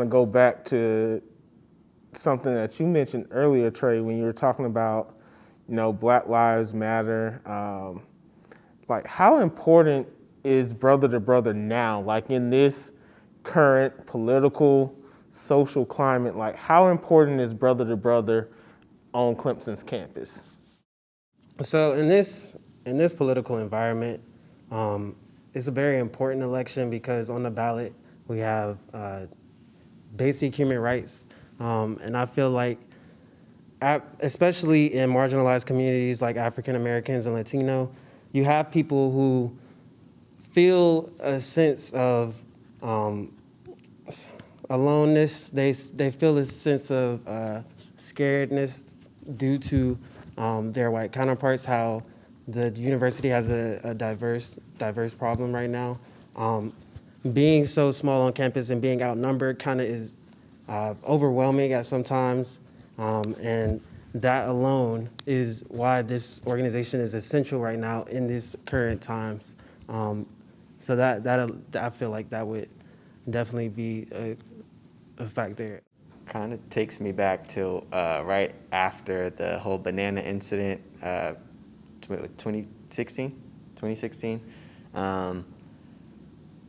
kind of go back to something that you mentioned earlier, Trey, when you were talking about, Black Lives Matter. Like, how important is brother to brother now? Like, in this current political, social climate, like, how important is brother to brother on Clemson's campus? So in this political environment, it's a very important election because on the ballot we have basic human rights, and I feel like, especially in marginalized communities like African Americans and Latino, you have people who feel a sense of aloneness. They feel a sense of scaredness due to their white counterparts. How the university has a diverse problem right now. Being so small on campus and being outnumbered kind of is overwhelming at some times, and that alone is why this organization is essential right now in this current times. So that I feel like that would definitely be a factor. Kind of takes me back to right after the whole banana incident, 2016.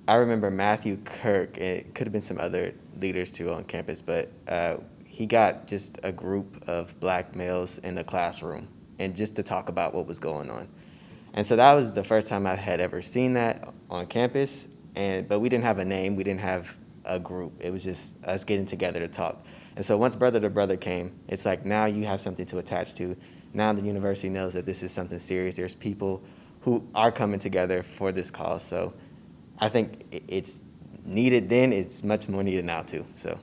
I remember Matthew Kirk, it could have been some other leaders too on campus, but he got just a group of black males in the classroom and just to talk about what was going on. And so that was the first time I had ever seen that on campus, but we didn't have a name, we didn't have a group. It was just us getting together to talk. And so once Brother to Brother came, it's like now you have something to attach to. Now the university knows that this is something serious. There's people who are coming together for this cause. So I think it's needed then, it's much more needed now too. So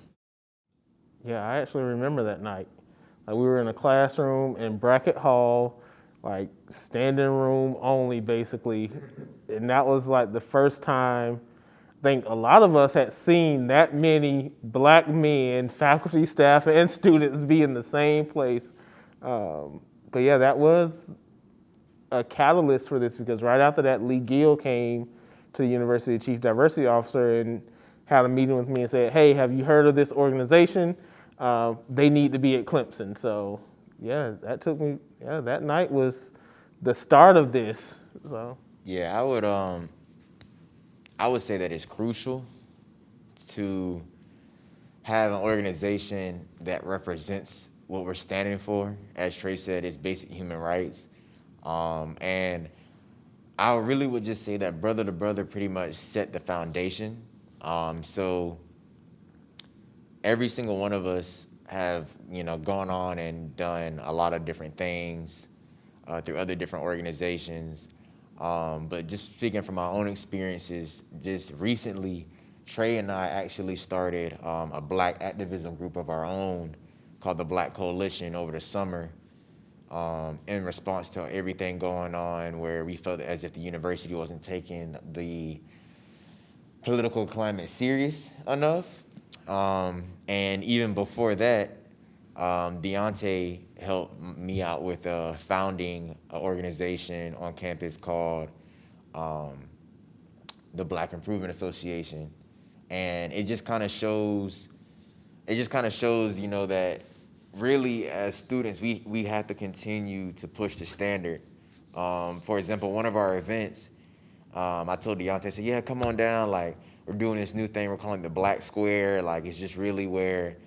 Yeah, I actually remember that night. Like, we were in a classroom in Brackett Hall, like standing room only basically. And that was like the first time I think a lot of us had seen that many black men, faculty, staff, and students be in the same place. But yeah, that was a catalyst for this because right after that, Lee Gill came to the university chief diversity officer and had a meeting with me and said, hey, have you heard of this organization? They need to be at Clemson. So yeah, that night was the start of this. So yeah, I would say that it's crucial to have an organization that represents what we're standing for. As Trey said, it's basic human rights. And I really would just say that brother to brother pretty much set the foundation. So every single one of us have, gone on and done a lot of different things through other different organizations. But just speaking from my own experiences, just recently, Trey and I actually started a black activism group of our own called the Black Coalition over the summer in response to everything going on where we felt as if the university wasn't taking the political climate serious enough. And even before that, Deonte helped me out with founding an organization on campus called the Black Improvement Association. And it just kind of shows, that really as students, we have to continue to push the standard. For example, one of our events, I told Deonte, I said, yeah, come on down. Like, we're doing this new thing. We're calling it the Black Square. Like, it's just really where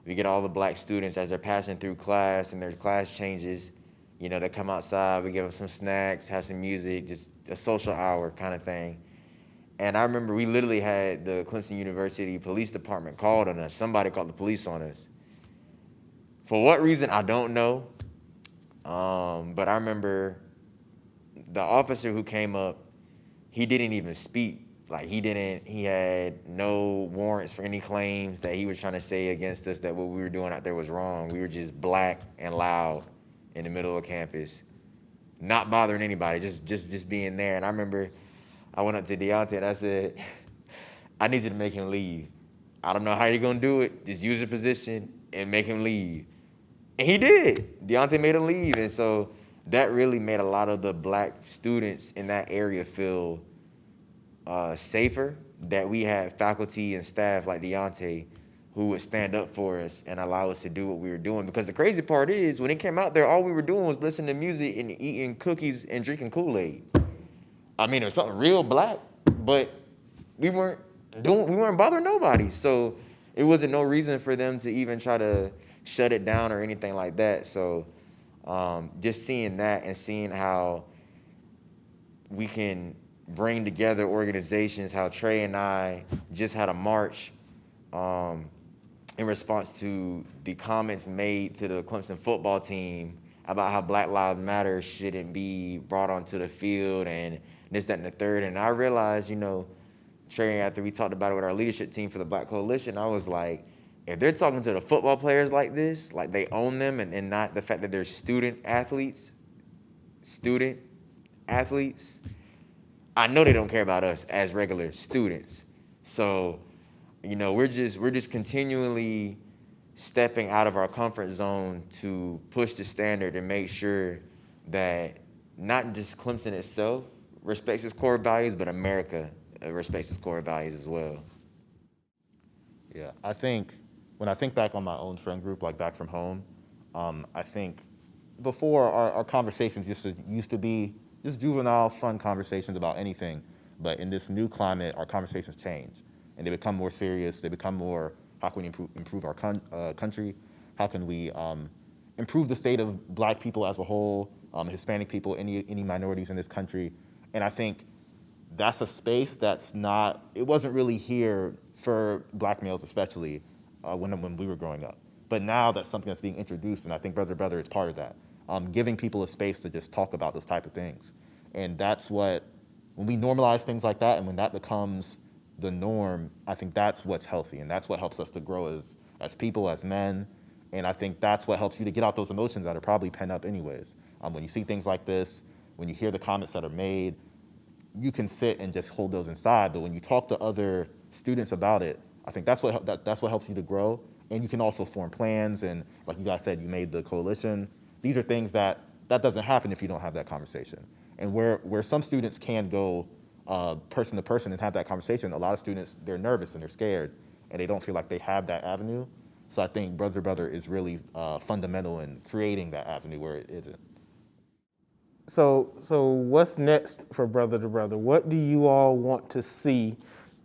we get all the black students as they're passing through class and their class changes, they come outside, we give them some snacks, have some music, just a social hour kind of thing. And I remember we literally had the Clemson University Police Department called on us. Somebody called the police on us. For what reason, I don't know. But I remember the officer who came up, he didn't even speak. Like, he had no warrants for any claims that he was trying to say against us that what we were doing out there was wrong. We were just black and loud in the middle of campus, not bothering anybody, just being there. And I remember I went up to Deonte and I said, I need you to make him leave. I don't know how you're going to do it. Just use your position and make him leave. And he did. Deonte made him leave. And so that really made a lot of the black students in that area feel safer, that we had faculty and staff like Deonte who would stand up for us and allow us to do what we were doing. Because the crazy part is, when it came out there, all we were doing was listening to music and eating cookies and drinking Kool-Aid. I mean, it was something real black, but we weren't bothering nobody. So it wasn't no reason for them to even try to shut it down or anything like that. So just seeing that and seeing how we can bring together organizations, how Trey and I just had a march in response to the comments made to the Clemson football team about how Black Lives Matter shouldn't be brought onto the field and this, that, and the third. And I realized, Trey, after we talked about it with our leadership team for the Black Coalition, I was like, if they're talking to the football players like this, like they own them, and not the fact that they're student athletes, I know they don't care about us as regular students. So, we're just continually stepping out of our comfort zone to push the standard and make sure that not just Clemson itself respects its core values, but America respects its core values as well. Yeah, I think when I think back on my own friend group, like back from home, I think before our conversations used to be just juvenile, fun conversations about anything. But in this new climate, our conversations change, and they become more serious. They become more, how can we improve our country? How can we improve the state of Black people as a whole, Hispanic people, any minorities in this country? And I think that's a space it wasn't really here for Black males especially when we were growing up. But now that's something that's being introduced, and I think Brother to Brother is part of that. Giving people a space to just talk about those type of things. And that's when we normalize things like that, and when that becomes the norm, I think that's what's healthy, and that's what helps us to grow as people, as men. And I think that's what helps you to get out those emotions that are probably pent up anyways. When you see things like this, when you hear the comments that are made, you can sit and just hold those inside. But when you talk to other students about it, I think that's what helps you to grow. And you can also form plans. And like you guys said, you made the coalition. These are things that doesn't happen if you don't have that conversation. And where some students can go person to person and have that conversation, a lot of students, they're nervous and they're scared and they don't feel like they have that avenue. So I think Brother to Brother is really fundamental in creating that avenue where it isn't. So what's next for Brother to Brother? What do you all want to see?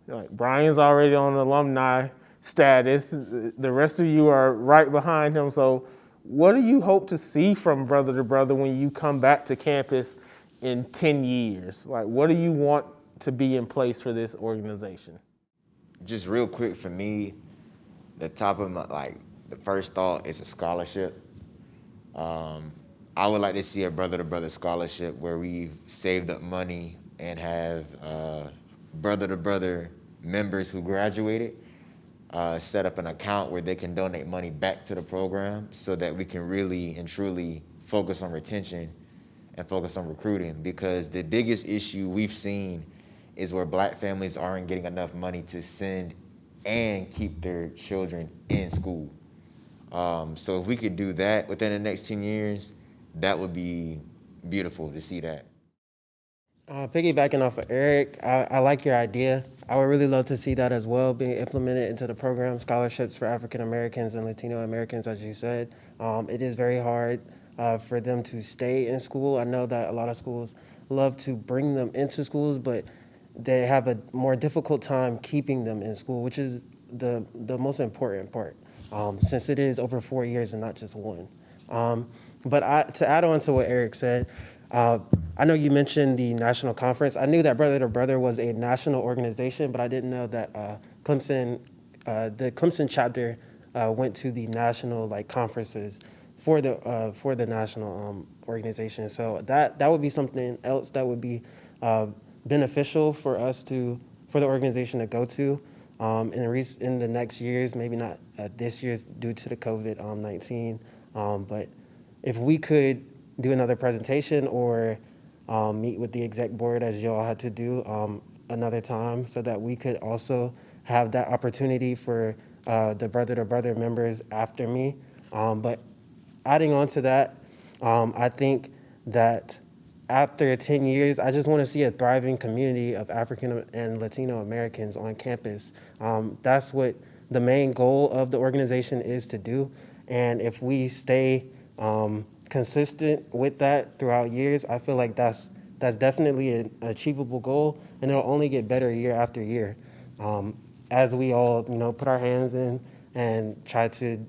Like, Brian's already on alumni status. The rest of you are right behind him. So what do you hope to see from Brother to Brother when you come back to campus in 10 years? Like, what do you want to be in place for this organization? Just real quick for me, the top of the first thought is a scholarship. I would like to see a Brother to Brother scholarship where we've saved up money and have Brother to Brother members who graduated set up an account where they can donate money back to the program so that we can really and truly focus on retention and focus on recruiting. Because the biggest issue we've seen is where Black families aren't getting enough money to send and keep their children in school. So if we could do that within the next 10 years, that would be beautiful to see that. Piggybacking off of Erik, I like your idea. I would really love to see that as well being implemented into the program, scholarships for African Americans and Latino Americans, as you said. It is very hard for them to stay in school. I know that a lot of schools love to bring them into schools, but they have a more difficult time keeping them in school, which is the most important part, since it is over 4 years and not just one. But to add on to what Erik said, I know you mentioned the national conference. I knew that Brother to Brother was a national organization, but I didn't know that the Clemson chapter went to the national conferences for the national organization. So that would be something else that would be beneficial for the organization to go to in the next years. Maybe not this year's due to the COVID-19, but if we could do another presentation or meet with the exec board as y'all had to do another time so that we could also have that opportunity for the Brother to Brother members after me. But adding on to that, I think that after 10 years, I just want to see a thriving community of African and Latino Americans on campus. That's what the main goal of the organization is to do. And if we stay consistent with that throughout years, I feel like that's definitely an achievable goal, and it'll only get better year after year as we all, put our hands in and try to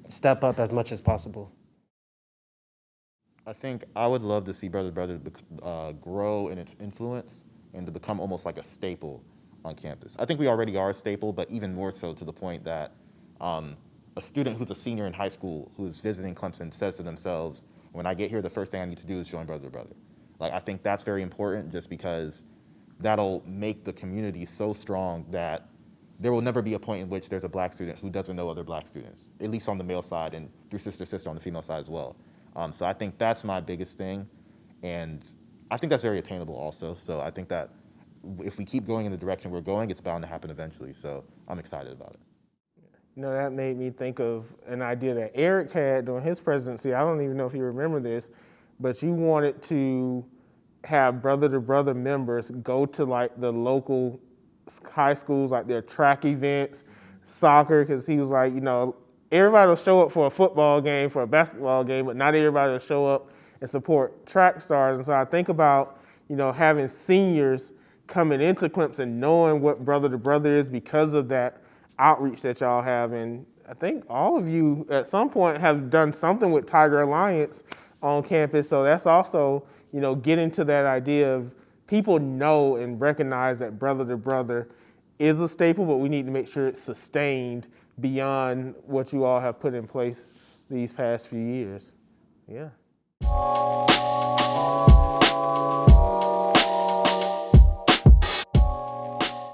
step up as much as possible. I think I would love to see Brother to grow in its influence and to become almost like a staple on campus. I think we already are a staple, but even more so to the point that a student who's a senior in high school who's visiting Clemson says to themselves, when I get here, the first thing I need to do is join Brother. Like, I think that's very important just because that'll make the community so strong that there will never be a point in which there's a black student who doesn't know other black students, at least on the male side and through sister on the female side as well. So I think that's my biggest thing, and I think that's very attainable also. So I think that if we keep going in the direction we're going, it's bound to happen eventually. So I'm excited about it. That made me think of an idea that Erik had during his presidency. I don't even know if you remember this, but you wanted to have brother-to-brother members go to like the local high schools, like their track events, soccer, because he was like, everybody will show up for a football game, for a basketball game, but not everybody will show up and support track stars. And so I think about, having seniors coming into Clemson, knowing what brother-to-brother is because of that outreach that y'all have. And I think all of you at some point have done something with Tiger Alliance on campus. So that's also, getting to that idea of people know and recognize that brother-to-brother is a staple, but we need to make sure it's sustained beyond what you all have put in place these past few years. Yeah.